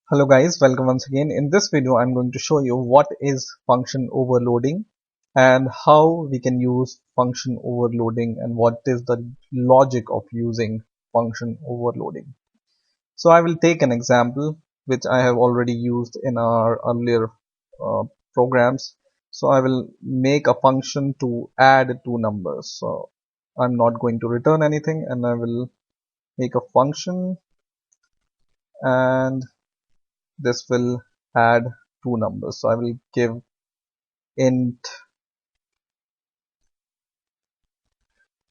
Hello guys, welcome once again. In this video, I'm going to show you what is function overloading and how we can use function overloading and what is the logic of using function overloading. So I will take an example which I have already used in our earlier uh, programs. So I will make a function to add two numbers. So I'm not going to return anything and I will make a function and this will add two numbers. So I will give int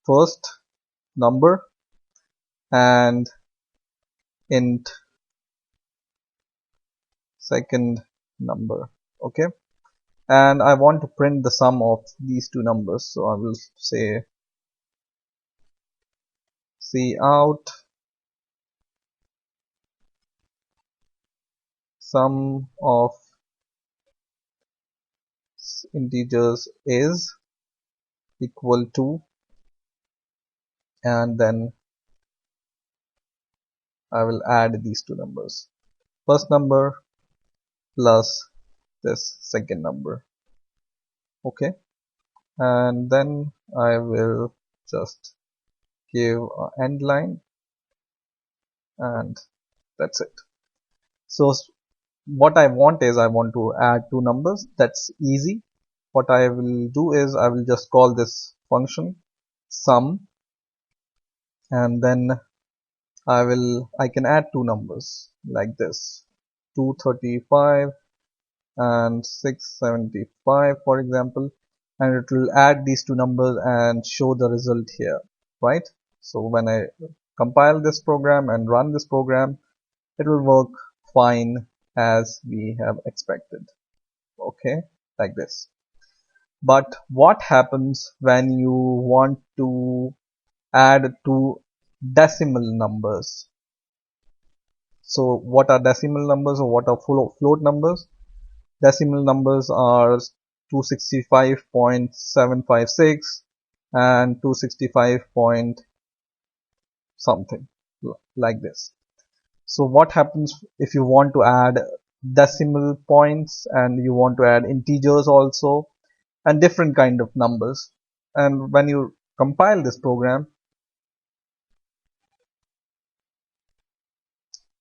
first number and int second number. Okay, and I want to print the sum of these two numbers. So I will say cout sum of integers is equal to, and then I will add these two numbers, first number plus this second number. Okay, and then I will just give an end line and that's it. So what I want is I want to add two numbers. That's easy. What I will do is I will just call this function sum, and then I can add two numbers like this, 235 and 675 for example, and it will add these two numbers and show the result here, right? So when I compile this program and run this program, it will work fine as we have expected. Okay, like this. But what happens when you want to add two decimal numbers? So what are decimal numbers or what are float numbers? Decimal numbers are 265.756 and 265 point something, like this. So what happens if you want to add decimal points and you want to add integers also and different kind of numbers? And when you compile this program,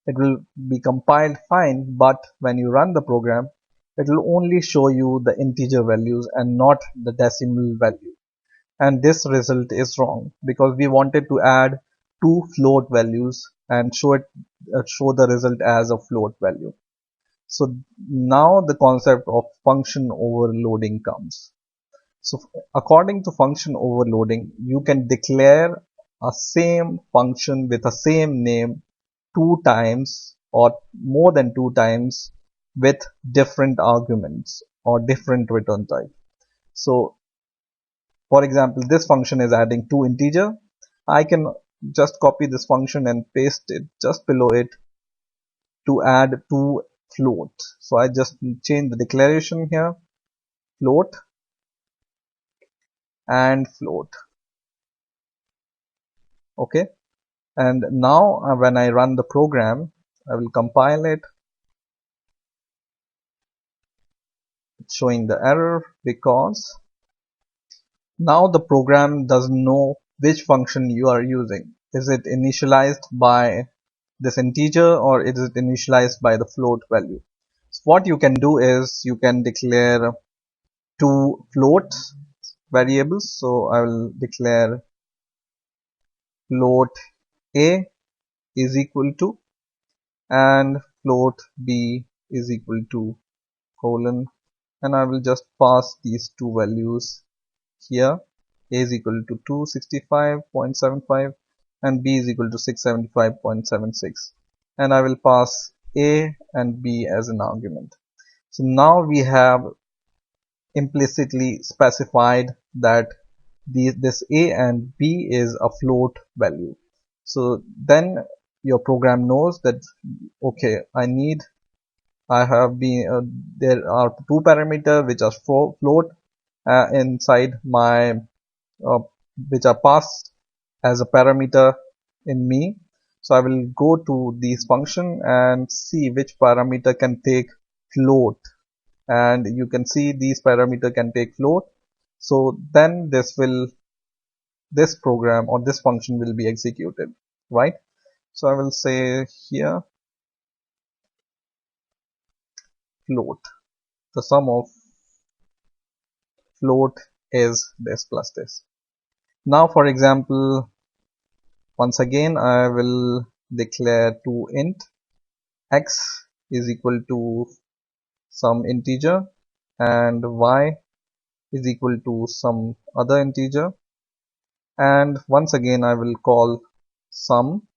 it will be compiled fine, but when you run the program, it will only show you the integer values and not the decimal value. And this result is wrong because we wanted to add two float values and show the result as a float value. So now the concept of function overloading comes. So according to function overloading, you can declare a same function with a same name two times or more than two times with different arguments or different return type. So for example, this function is adding two integer. I can just copy this function and paste it just below it to add two float. So I just change the declaration here, float and float. Okay, and now when I run the program, I will compile it. It's showing the error because now the program doesn't know which function you are using. Is it initialized by this integer or is it initialized by the float value? So what you can do is you can declare two float variables. So I will declare float a is equal to and float b is equal to colon, and I will just pass these two values here. A is equal to 265.75 and b is equal to 675.76, and I will pass a and b as an argument. So now we have implicitly specified that this a and b is a float value. So then your program knows that okay, I have been there are two parameters which are float inside my which are passed as a parameter in me. So I will go to these function and see which parameter can take float, and you can see these parameter can take float. So then this program or this function will be executed, right? So I will say here float. The sum of float is this plus this. Now for example, once again I will declare to int x is equal to some integer and y is equal to some other integer, and once again I will call sum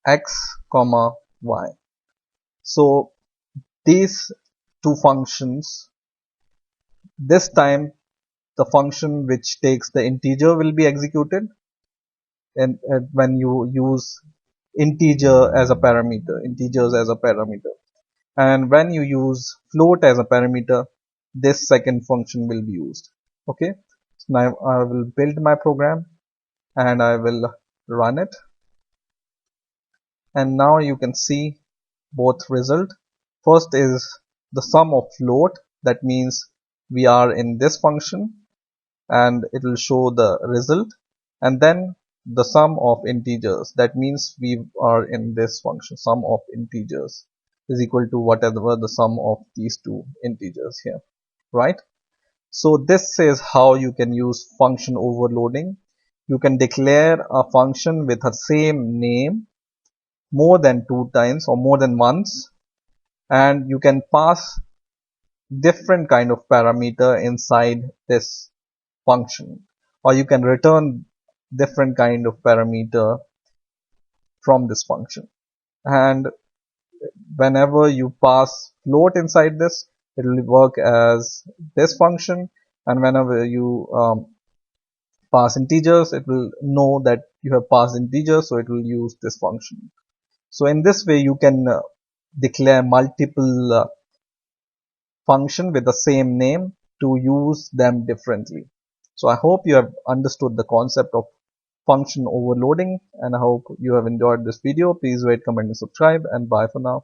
x comma y. So these two functions, this time the function which takes the integer will be executed, and when you use integers as a parameter, and when you use float as a parameter, this second function will be used. Okay, so now I will build my program and I will run it, and now you can see both result. First is the sum of float, that means we are in this function and it will show the result, and then the sum of integers, that means we are in this function, sum of integers is equal to whatever the sum of these two integers here, right? So this is how you can use function overloading. You can declare a function with the same name more than two times or more than once, and you can pass different kind of parameter inside this function, or you can return different kind of parameter from this function. And whenever you pass float inside this, it will work as this function, and whenever you pass integers, it will know that you have passed integers, so it will use this function. So in this way you can declare multiple function with the same name to use them differently. So I hope you have understood the concept of function overloading, and I hope you have enjoyed this video. Please rate, comment and subscribe, and bye for now.